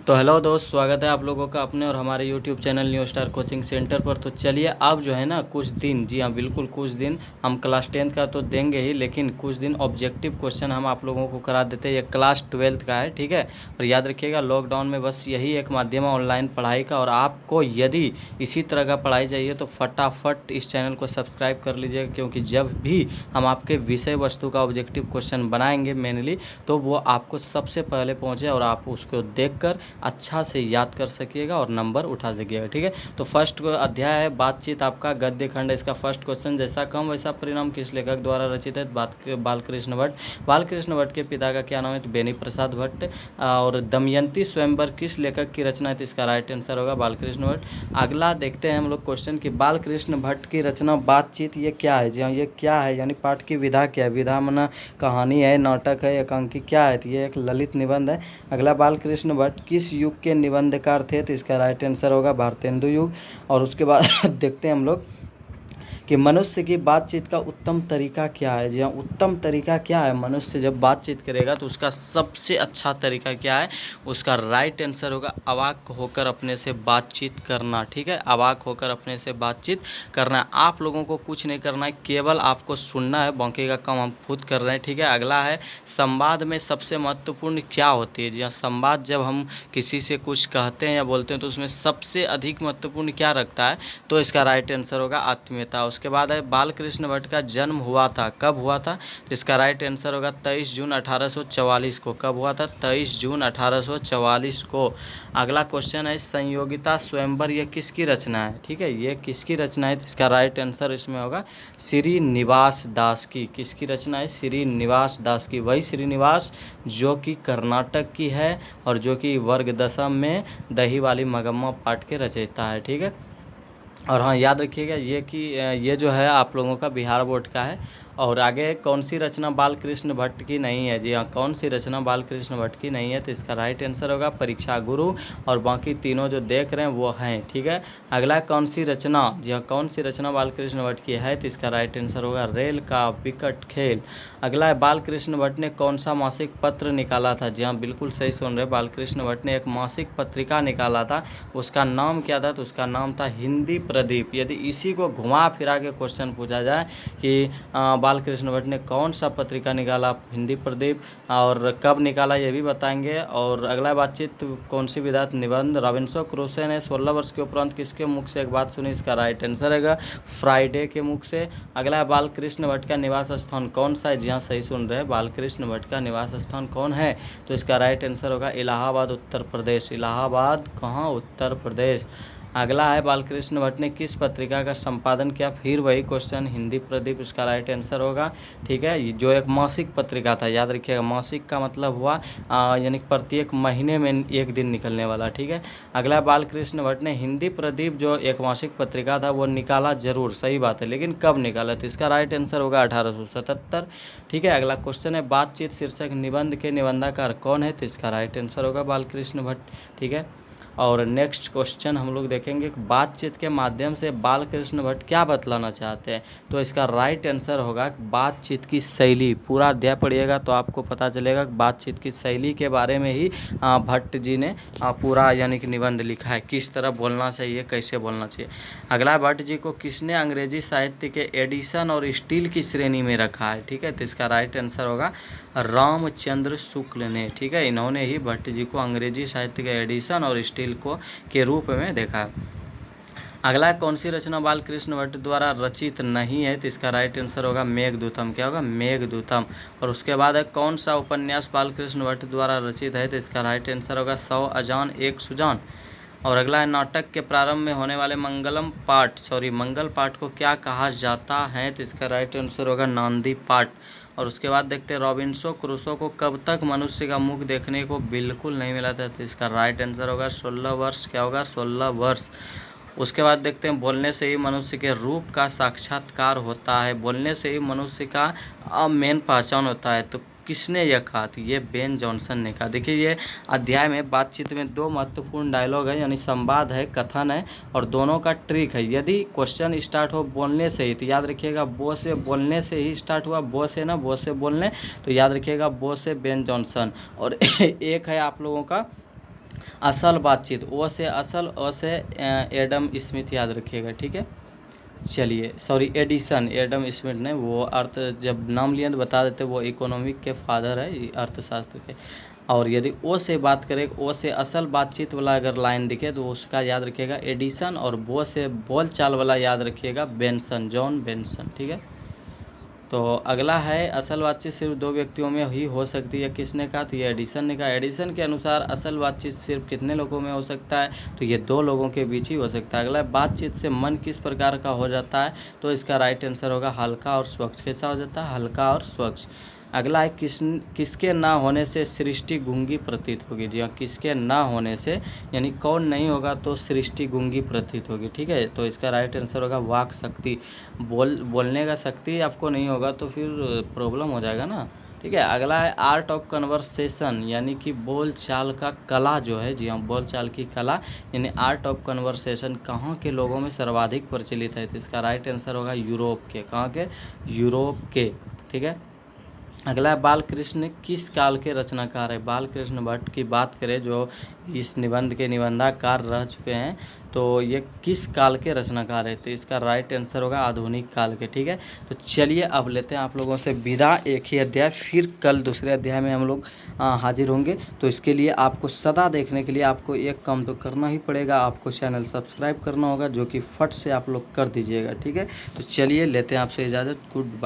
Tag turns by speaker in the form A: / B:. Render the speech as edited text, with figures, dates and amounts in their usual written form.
A: तो हेलो दोस्त, स्वागत है आप लोगों का अपने और हमारे YouTube channel new star coaching centre पर। तो चलिए अब जो है ना कुछ दिन, जी हाँ बिल्कुल कुछ दिन हम क्लास 10th का तो देंगे ही, लेकिन कुछ दिन ऑब्जेक्टिव क्वेश्चन हम आप लोगों को करा देते हैं। ये क्लास 12th का है, ठीक है। और याद रखिएगा लॉकडाउन में बस यही एक माध्यम है ऑनलाइन पढ़ाई का। और आपको यदि इसी तरह का पढ़ाई चाहिए तो फटाफट इस चैनल को सब्सक्राइब कर लीजिएगा, क्योंकि जब भी हम आपके विषय वस्तु का ऑब्जेक्टिव क्वेश्चन बनाएंगे मेनली, तो वो आपको सबसे पहले पहुँचे और आप उसको देख कर अच्छा से याद कर सकिएगा और नंबर उठा सकिएगा, ठीक है। तो फर्स्ट अध्याय है बातचीत, आपका गद्य खंड। इसका फर्स्ट क्वेश्चन, जैसा कम वैसा परिणाम किस लेखक द्वारा रचित है? बालकृष्ण भट्ट। बालकृष्ण भट्ट के पिता का क्या नाम है? तो बेनी प्रसाद भट्ट। और दमयंती स्वयंवर किस लेखक की रचना है? तो इसका राइट आंसर होगा बालकृष्ण भट्ट। अगला देखते हैं हम लोग क्वेश्चन कि बालकृष्ण भट्ट की रचना बातचीत ये क्या है? जी हाँ, ये क्या है यानी पाठ की विधा क्या है? विधा माना कहानी है, नाटक है, एकांकी क्या है? तो ये एक ललित निबंध है। अगला, बालकृष्ण भट्ट किस युग के निबंधकार थे? तो इसका राइट आंसर होगा भारतेंदु युग। और उसके बाद देखते हैं हम लोग कि मनुष्य की बातचीत का उत्तम तरीका क्या है? जी हाँ, उत्तम तरीका क्या है? मनुष्य जब बातचीत करेगा तो उसका सबसे अच्छा तरीका क्या है? उसका राइट आंसर होगा अवाक होकर अपने से बातचीत करना, ठीक है। अवाक होकर अपने से बातचीत करना। आप लोगों को कुछ नहीं करना है, केवल आपको सुनना है, बाकी का काम हम खुद कर रहे हैं, ठीक है। अगला है संवाद में सबसे महत्वपूर्ण क्या होती है? जी हाँ, संवाद जब हम किसी से कुछ कहते हैं या बोलते हैं तो उसमें सबसे अधिक महत्वपूर्ण क्या रखता है? तो इसका राइट आंसर होगा आत्मीयता। उसके बाद है बालकृष्ण भट्ट का जन्म हुआ था, कब हुआ था? तो इसका राइट आंसर होगा 23 जून 1844 को। कब हुआ था? 23 जून 1844 को। अगला क्वेश्चन है संयोगिता स्वयंवर, ये किसकी रचना है? ठीक है, ये किसकी रचना है? तो इसका राइट आंसर इसमें होगा श्रीनिवास दास की। किसकी रचना है? श्रीनिवास दास की। वही श्रीनिवास जो कि कर्नाटक की है और जो कि वर्ग दशम में दही वाली मगम्मा पाठ के रचयिता है, ठीक है। और हाँ, याद रखिएगा ये कि ये जो है आप लोगों का बिहार बोर्ड का है। और आगे कौन सी रचना बालकृष्ण भट्ट की नहीं है? जी हाँ, कौन सी रचना बालकृष्ण भट्ट की नहीं है? तो इसका राइट आंसर होगा परीक्षा गुरु। और बाकी तीनों जो देख रहे हैं वो हैं, ठीक है। अगला कौन सी रचना, जी हाँ कौन सी रचना बालकृष्ण भट्ट की है? तो इसका राइट आंसर होगा रेल का विकट खेल। अगला है बालकृष्ण भट्ट ने कौन सा मासिक पत्र निकाला था? जी हाँ बिल्कुल सही सुन रहे, बालकृष्ण भट्ट ने एक मासिक पत्रिका निकाला था। उसका नाम क्या था? तो उसका नाम था हिंदी प्रदीप। यदि इसी को घुमा फिरा के क्वेश्चन पूछा जाए कि बालकृष्ण भट्ट ने कौन सा पत्रिका निकाला, हिंदी प्रदीप, और कब निकाला ये भी बताएंगे। और अगला बातचीत कौन सी विधात निबंध? रॉबिन्सन क्रूसो ने 16 वर्ष के उपरांत किसके मुख से एक बात सुनी? इसका राइट आंसर है फ्राइडे के मुख से। अगला है बालकृष्ण भट्ट का निवास स्थान कौन सा है? जी हाँ सही सुन रहे हैं, बालकृष्ण भट्ट का निवास स्थान कौन है? तो इसका राइट आंसर होगा इलाहाबाद उत्तर प्रदेश। इलाहाबाद कहाँ? उत्तर प्रदेश। अगला है बालकृष्ण भट्ट ने किस पत्रिका का संपादन किया? फिर वही क्वेश्चन, हिंदी प्रदीप इसका राइट आंसर होगा, ठीक है। जो एक मासिक पत्रिका था, याद रखिएगा मासिक का मतलब हुआ यानी प्रत्येक महीने में एक दिन निकलने वाला, ठीक है। अगला बालकृष्ण भट्ट ने हिंदी प्रदीप जो एक मासिक पत्रिका था वो निकाला जरूर, सही बात है, लेकिन कब निकाला? तो इसका राइट आंसर होगा 1877, ठीक है। अगला क्वेश्चन है बातचीत शीर्षक निबंध के निबंधकार कौन है? तो इसका राइट आंसर होगा बालकृष्ण भट्ट, ठीक है। और नेक्स्ट क्वेश्चन हम लोग देखेंगे कि बातचीत के माध्यम से बालकृष्ण भट्ट क्या बतलाना चाहते हैं? तो इसका राइट आंसर होगा बातचीत की शैली। पूरा अध्याय पढ़िएगा तो आपको पता चलेगा कि बातचीत की शैली के बारे में ही भट्ट जी ने पूरा यानी कि निबंध लिखा है, किस तरह बोलना चाहिए, कैसे बोलना चाहिए। अगला, भट्ट जी को किसने अंग्रेजी साहित्य के एडिशन और स्टील की श्रेणी में रखा है? ठीक है, तो इसका राइट आंसर होगा रामचंद्र शुक्ल ने, ठीक है। इन्होंने ही भट्ट जी को अंग्रेजी साहित्य के एडिशन और स्टील को के रूप में देखा है। अगला, कौन सी रचना बालकृष्ण भट्ट द्वारा रचित नहीं है? तो इसका राइट आंसर होगा मेघदूतम। क्या होगा? मेघदूतम। और उसके बाद है कौन सा उपन्यास बालकृष्ण भट्ट द्वारा रचित है? तो इसका राइट आंसर होगा 100 अजान एक सुजान। और अगला है नाटक के प्रारंभ में होने वाले मंगल पाठ को क्या कहा जाता है? तो इसका राइट आंसर होगा नांदी पाठ। और उसके बाद देखते हैं रॉबिन्सन क्रूसो को कब तक मनुष्य का मुख देखने को बिल्कुल नहीं मिला था? तो इसका राइट आंसर होगा 16 वर्ष। क्या होगा? 16 वर्ष। उसके बाद देखते हैं बोलने से ही मनुष्य के रूप का साक्षात्कार होता है। बोलने से ही मनुष्य का मेन पहचान होता है। तो किसने यह कहा? तो ये बेन जॉनसन ने कहा। देखिए ये अध्याय में बातचीत में दो महत्वपूर्ण डायलॉग है, यानी संवाद है, कथन है, और दोनों का ट्रिक है। यदि क्वेश्चन स्टार्ट हो बोलने से ही तो याद रखिएगा बो से बोलने से ही स्टार्ट हुआ, बो से ना, बो से बोलने, तो याद रखिएगा बो से बेन जॉनसन। और एक है आप लोगों का असल बातचीत, ओ से असल, ओ से एडम स्मिथ याद रखिएगा, ठीक है। चलिए, सॉरी एडिसन, एडम स्मिथ ने वो अर्थ जब नाम लिया तो बता देते, वो इकोनॉमिक के फादर है, अर्थशास्त्र के। और यदि ओ से बात करें, ओ से असल बातचीत वाला अगर लाइन दिखे तो उसका याद रखिएगा एडिसन, और बो से बोल चाल वाला याद रखिएगा बेंसन, जॉन बेंसन, ठीक है। तो अगला है, असल बातचीत सिर्फ दो व्यक्तियों में ही हो सकती है, किसने कहा, तो ये एडिसन ने कहा। एडिसन के अनुसार असल बातचीत सिर्फ कितने लोगों में हो सकता है, तो ये दो लोगों के बीच ही हो सकता है। अगला, बातचीत से मन किस प्रकार का हो जाता है, तो इसका राइट आंसर होगा हल्का और स्वच्छ। कैसा हो जाता है, हल्का और स्वच्छ। अगला है, किसके ना होने से सृष्टि गूंगी प्रतीत होगी। जी हाँ, किसके ना होने से, यानी कौन नहीं होगा तो सृष्टि गूंगी प्रतीत होगी, ठीक है। तो इसका राइट आंसर होगा वाक शक्ति। बोलने का शक्ति आपको नहीं होगा तो फिर प्रॉब्लम हो जाएगा ना, ठीक है। अगला है आर्ट ऑफ कन्वर्सेशन, यानी कि बोल चाल का कला जो है, जी हाँ, बोल चाल की कला यानी आर्ट ऑफ कन्वर्सेशन कहाँ के लोगों में सर्वाधिक प्रचलित है, तो इसका राइट आंसर होगा यूरोप के। कहाँ के, यूरोप के, ठीक है। अगला है बालकृष्ण किस काल के रचनाकार है। बालकृष्ण भट्ट की बात करें जो इस निबंध के निबंधकार रह चुके हैं, तो ये किस काल के रचनाकार है, तो इसका राइट आंसर होगा आधुनिक काल के, ठीक है। तो चलिए अब लेते हैं आप लोगों से विदा, एक ही अध्याय, फिर कल दूसरे अध्याय में हम लोग हाजिर होंगे। तो इसके लिए आपको सदा देखने के लिए आपको एक काम तो करना ही पड़ेगा, आपको चैनल सब्सक्राइब करना होगा, जो कि फट से आप लोग कर दीजिएगा, ठीक है। तो चलिए लेते हैं आपसे इजाज़त, गुड बाय।